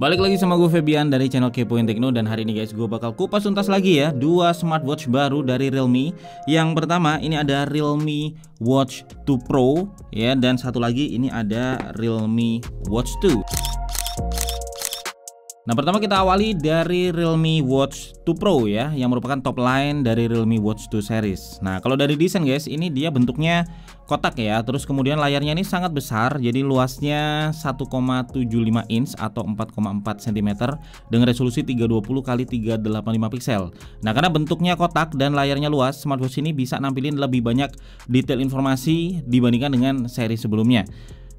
Balik lagi sama gue Febian dari channel Kepoin Tekno, dan hari ini guys gue bakal kupas tuntas lagi ya dua smartwatch baru dari Realme. Yang pertama ini ada Realme Watch 2 Pro ya, dan satu lagi ini ada Realme Watch 2. Nah, pertama kita awali dari Realme Watch 2 Pro ya, yang merupakan top line dari Realme Watch 2 series. Nah, kalau dari desain guys, ini dia bentuknya kotak ya, terus kemudian layarnya ini sangat besar, jadi luasnya 1,75 inch atau 4,4 cm dengan resolusi 320 x 385 pixel. Nah, karena bentuknya kotak dan layarnya luas, smartwatch ini bisa nampilin lebih banyak detail informasi dibandingkan dengan seri sebelumnya.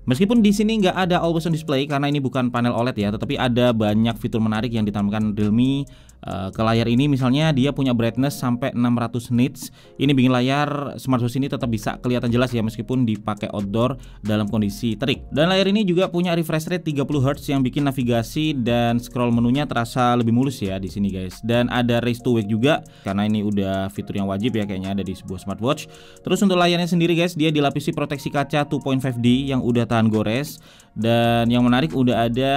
Meskipun di sini nggak ada always on display karena ini bukan panel OLED ya, tetapi ada banyak fitur menarik yang ditambahkan Realme ke layar ini. Misalnya dia punya brightness sampai 600 nits. Ini bikin layar smartwatch ini tetap bisa kelihatan jelas ya meskipun dipakai outdoor dalam kondisi terik. Dan layar ini juga punya refresh rate 30 Hz yang bikin navigasi dan scroll menunya terasa lebih mulus ya di sini guys. Dan ada raise to wake juga karena ini udah fitur yang wajib ya kayaknya ada di sebuah smartwatch. Terus untuk layarnya sendiri guys, dia dilapisi proteksi kaca 2.5D yang udah tahan gores, dan yang menarik udah ada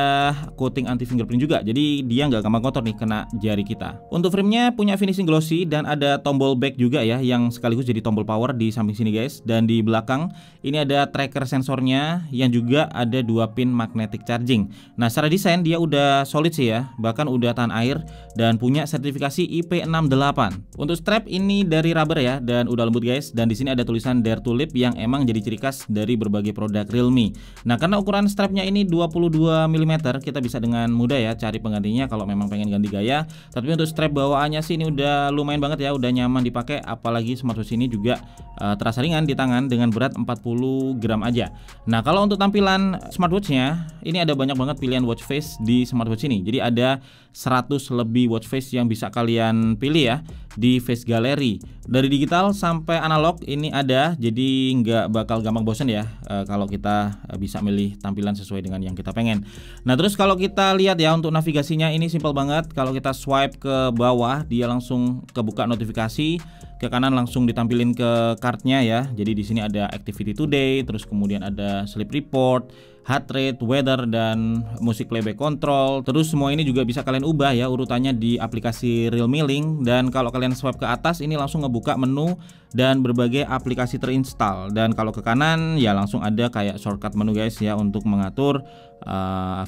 coating anti fingerprint juga, jadi dia nggak gampang kotor nih kena jari kita. Untuk framenya punya finishing glossy dan ada tombol back juga ya yang sekaligus jadi tombol power di samping sini guys. Dan di belakang ini ada tracker sensornya yang juga ada 2 pin magnetic charging. Nah, secara desain dia udah solid sih ya, bahkan udah tahan air dan punya sertifikasi IP68. Untuk strap ini dari rubber ya dan udah lembut guys, dan di sini ada tulisan Dare to Live yang emang jadi ciri khas dari berbagai produk Realme. Nah, karena ukuran strapnya ini 22 mm, kita bisa dengan mudah ya cari penggantinya kalau memang pengen ganti gaya. Tapi untuk strap bawaannya sih ini udah lumayan banget ya, udah nyaman dipakai, apalagi smartwatch ini juga terasa ringan di tangan dengan berat 40 gram aja. Nah, kalau untuk tampilan smartwatchnya ini ada banyak banget pilihan watch face di smartwatch ini. Jadi ada 100 lebih watch face yang bisa kalian pilih ya di face gallery. Dari digital sampai analog ini ada, jadi nggak bakal gampang bosan ya kalau kita bisa milih tampilan sesuai dengan yang kita pengen. Nah, terus kalau kita lihat ya untuk navigasinya ini simple banget. Kalau kita swipe ke bawah dia langsung kebuka notifikasi, ke kanan langsung ditampilin ke cardnya ya. Jadi di sini ada activity today, terus kemudian ada sleep report, heart rate, weather, dan musik playback control. Terus semua ini juga bisa kalian ubah ya urutannya di aplikasi Realme Link. Dan kalau kalian swipe ke atas ini langsung ngebuka menu dan berbagai aplikasi terinstall. Dan kalau ke kanan ya langsung ada kayak shortcut menu guys ya untuk mengatur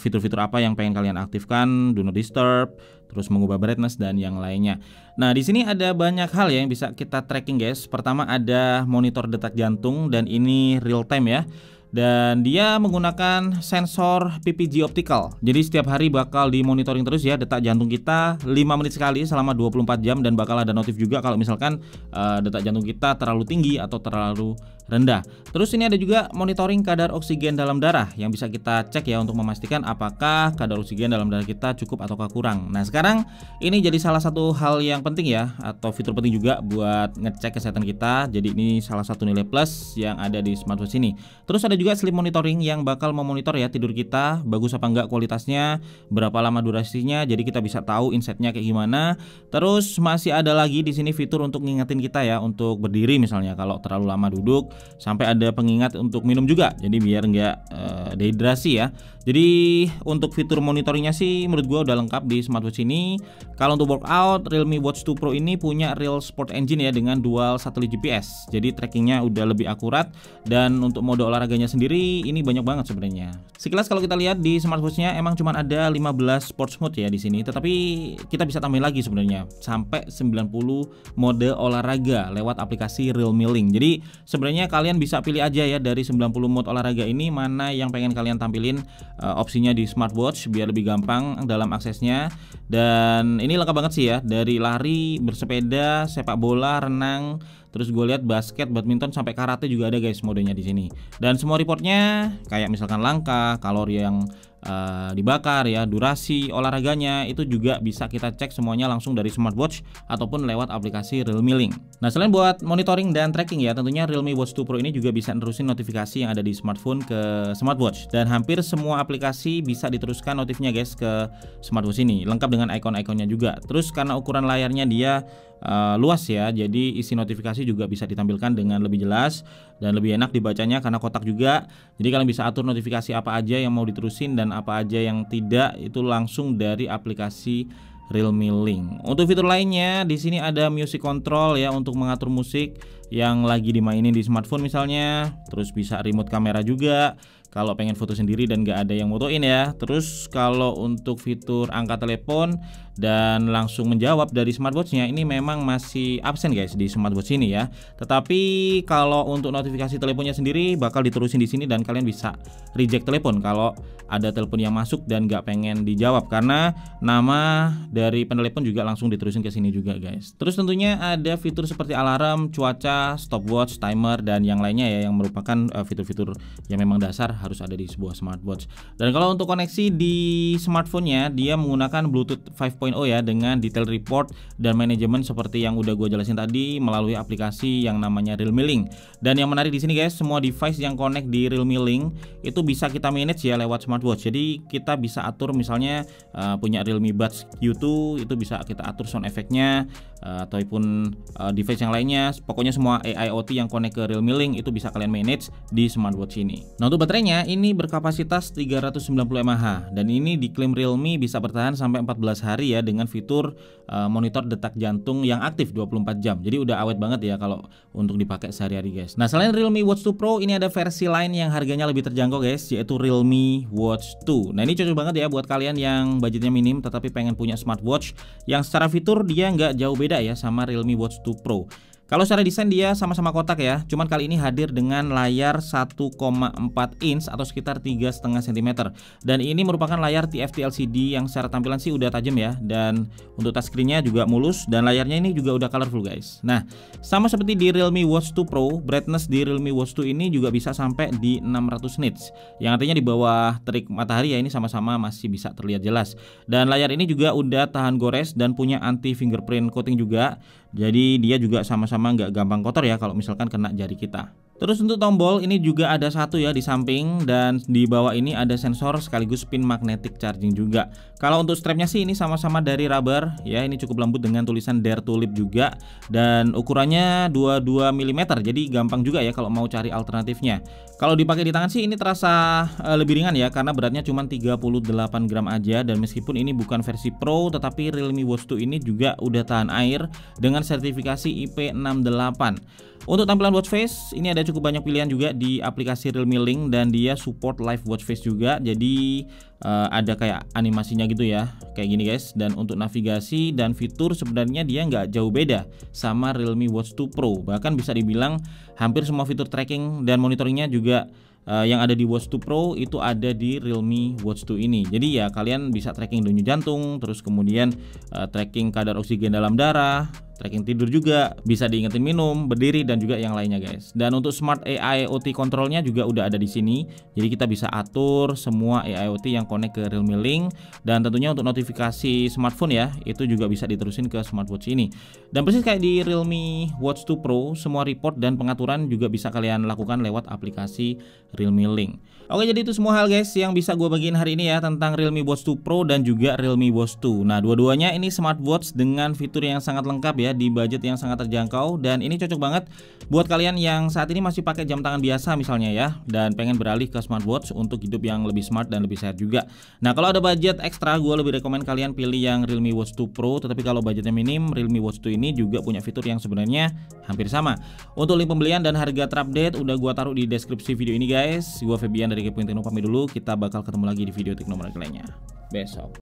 fitur-fitur apa yang pengen kalian aktifkan, do not disturb, terus mengubah brightness dan yang lainnya. Nah, di sini ada banyak hal ya yang bisa kita tracking guys. Pertama ada monitor detak jantung dan ini real time ya. Dan dia menggunakan sensor PPG optical. Jadi setiap hari bakal dimonitoring terus ya detak jantung kita 5 menit sekali selama 24 jam, dan bakal ada notif juga kalau misalkan detak jantung kita terlalu tinggi atau terlalu rendah. Terus ini ada juga monitoring kadar oksigen dalam darah yang bisa kita cek ya untuk memastikan apakah kadar oksigen dalam darah kita cukup ataukah kurang. Nah, sekarang ini jadi salah satu hal yang penting ya, atau fitur penting juga buat ngecek kesehatan kita. Jadi ini salah satu nilai plus yang ada di smartwatch ini. Terus ada juga sleep monitoring yang bakal memonitor ya tidur kita bagus apa enggak kualitasnya, berapa lama durasinya, jadi kita bisa tahu insightnya kayak gimana. Terus masih ada lagi di sini fitur untuk ngingetin kita ya untuk berdiri misalnya kalau terlalu lama duduk, sampai ada pengingat untuk minum juga, jadi biar nggak dehidrasi ya. Jadi untuk fitur monitoringnya sih menurut gua udah lengkap di smartwatch ini. Kalau untuk workout, Realme Watch 2 Pro ini punya Real Sport Engine ya dengan dual satelit GPS, jadi trackingnya udah lebih akurat. Dan untuk mode olahraganya sendiri ini banyak banget sebenarnya. Sekilas kalau kita lihat di smartwatchnya emang cuma ada 15 sports mode ya di sini, tetapi kita bisa tambahin lagi sebenarnya sampai 90 mode olahraga lewat aplikasi Realme Link. Jadi sebenarnya kalian bisa pilih aja ya dari 90 mode olahraga ini mana yang pengen kalian tampilin opsinya di smartwatch biar lebih gampang dalam aksesnya. Dan ini lengkap banget sih ya, dari lari, bersepeda, sepak bola, renang, terus gue lihat basket, badminton, sampai karate juga ada guys modenya di sini. Dan semua reportnya kayak misalkan langkah, kalori yang dibakar ya, durasi olahraganya itu juga bisa kita cek semuanya langsung dari smartwatch ataupun lewat aplikasi Realme Link. Nah, selain buat monitoring dan tracking ya, tentunya Realme Watch 2 Pro ini juga bisa nerusin notifikasi yang ada di smartphone ke smartwatch, dan hampir semua aplikasi bisa diteruskan notifnya guys ke smartwatch ini, lengkap dengan icon-iconnya juga. Terus karena ukuran layarnya dia luas ya. Jadi isi notifikasi juga bisa ditampilkan dengan lebih jelas dan lebih enak dibacanya karena kotak juga. Jadi kalian bisa atur notifikasi apa aja yang mau diterusin dan apa aja yang tidak, itu langsung dari aplikasi Realme Link. Untuk fitur lainnya di sini ada music control ya, untuk mengatur musik yang lagi dimainin di smartphone misalnya. Terus bisa remote kamera juga kalau pengen foto sendiri dan gak ada yang motoin ya. Terus kalau untuk fitur angkat telepon dan langsung menjawab dari smartwatchnya, ini memang masih absen guys di smartwatch ini ya. Tetapi kalau untuk notifikasi teleponnya sendiri bakal diterusin di sini dan kalian bisa reject telepon kalau ada telepon yang masuk dan gak pengen dijawab, karena nama dari penelepon juga langsung diterusin ke sini juga guys. Terus tentunya ada fitur seperti alarm, cuaca, stopwatch, timer dan yang lainnya ya, yang merupakan fitur-fitur yang memang dasar harus ada di sebuah smartwatch. Dan kalau untuk koneksi di smartphone-nya, dia menggunakan Bluetooth 5.0 ya, dengan detail report dan manajemen seperti yang udah gue jelasin tadi melalui aplikasi yang namanya Realme Link. Dan yang menarik di sini guys, semua device yang connect di Realme Link itu bisa kita manage ya lewat smartwatch. Jadi kita bisa atur misalnya punya Realme Buds Q2, itu bisa kita atur sound effect-nya ataupun device yang lainnya. Pokoknya semua AIoT yang connect ke Realme Link itu bisa kalian manage di smartwatch ini. Nah, untuk baterainya ini berkapasitas 390 mAh dan ini diklaim Realme bisa bertahan sampai 14 hari ya, dengan fitur monitor detak jantung yang aktif 24 jam. Jadi udah awet banget ya kalau untuk dipakai sehari-hari guys. Nah, selain Realme Watch 2 Pro, ini ada versi lain yang harganya lebih terjangkau guys, yaitu Realme Watch 2. Nah, ini cocok banget ya buat kalian yang budgetnya minim tetapi pengen punya smartwatch yang secara fitur dia nggak jauh beda ya sama Realme Watch 2 Pro. Kalau secara desain dia sama-sama kotak ya, cuman kali ini hadir dengan layar 1,4 inch atau sekitar 3,5 cm. Dan ini merupakan layar TFT LCD yang secara tampilan sih udah tajam ya, dan untuk touchscreen-nya juga mulus dan layarnya ini juga udah colorful guys. Nah, sama seperti di Realme Watch 2 Pro, brightness di Realme Watch 2 ini juga bisa sampai di 600 nits, yang artinya di bawah terik matahari ya, ini sama-sama masih bisa terlihat jelas. Dan layar ini juga udah tahan gores dan punya anti fingerprint coating juga. Jadi dia juga sama-sama nggak gampang kotor ya kalau misalkan kena jari kita. Terus untuk tombol ini juga ada satu ya di samping, dan di bawah ini ada sensor sekaligus pin magnetic charging juga. Kalau untuk strapnya sih ini sama-sama dari rubber ya, ini cukup lembut dengan tulisan Dare to Live juga, dan ukurannya 22 mm, jadi gampang juga ya kalau mau cari alternatifnya. Kalau dipakai di tangan sih ini terasa lebih ringan ya, karena beratnya cuma 38 gram aja, dan meskipun ini bukan versi Pro tetapi Realme Watch 2 ini juga udah tahan air dengan sertifikasi IP68. Untuk tampilan watch face ini ada cukup banyak pilihan juga di aplikasi Realme Link, dan dia support live watch face juga. Jadi ada kayak animasinya gitu ya, kayak gini guys. Dan untuk navigasi dan fitur sebenarnya dia nggak jauh beda sama Realme Watch 2 Pro. Bahkan bisa dibilang hampir semua fitur tracking dan monitoringnya juga yang ada di Watch 2 Pro itu ada di Realme Watch 2 ini. Jadi ya kalian bisa tracking denyut jantung, terus kemudian tracking kadar oksigen dalam darah, tracking tidur juga, bisa diingetin minum, berdiri dan juga yang lainnya guys. Dan untuk Smart AIoT controlnya juga udah ada di sini. Jadi kita bisa atur semua AIoT yang connect ke Realme Link, dan tentunya untuk notifikasi smartphone ya, itu juga bisa diterusin ke smartwatch ini. Dan persis kayak di Realme Watch 2 Pro, semua report dan pengaturan juga bisa kalian lakukan lewat aplikasi Realme Link. Oke, jadi itu semua hal guys yang bisa gue bagiin hari ini ya tentang Realme Watch 2 Pro dan juga Realme Watch 2. Nah, dua-duanya ini smartwatch dengan fitur yang sangat lengkap ya, di budget yang sangat terjangkau, dan ini cocok banget buat kalian yang saat ini masih pakai jam tangan biasa misalnya ya, dan pengen beralih ke smartwatch untuk hidup yang lebih smart dan lebih sehat juga. Nah, kalau ada budget ekstra, gue lebih rekomen kalian pilih yang Realme Watch 2 Pro, tetapi kalau budgetnya minim, Realme Watch 2 ini juga punya fitur yang sebenarnya hampir sama. Untuk link pembelian dan harga terupdate udah gue taruh di deskripsi video ini guys. Gue Febian dari Kepoin Tekno pamit dulu, kita bakal ketemu lagi di video teknologi lainnya besok.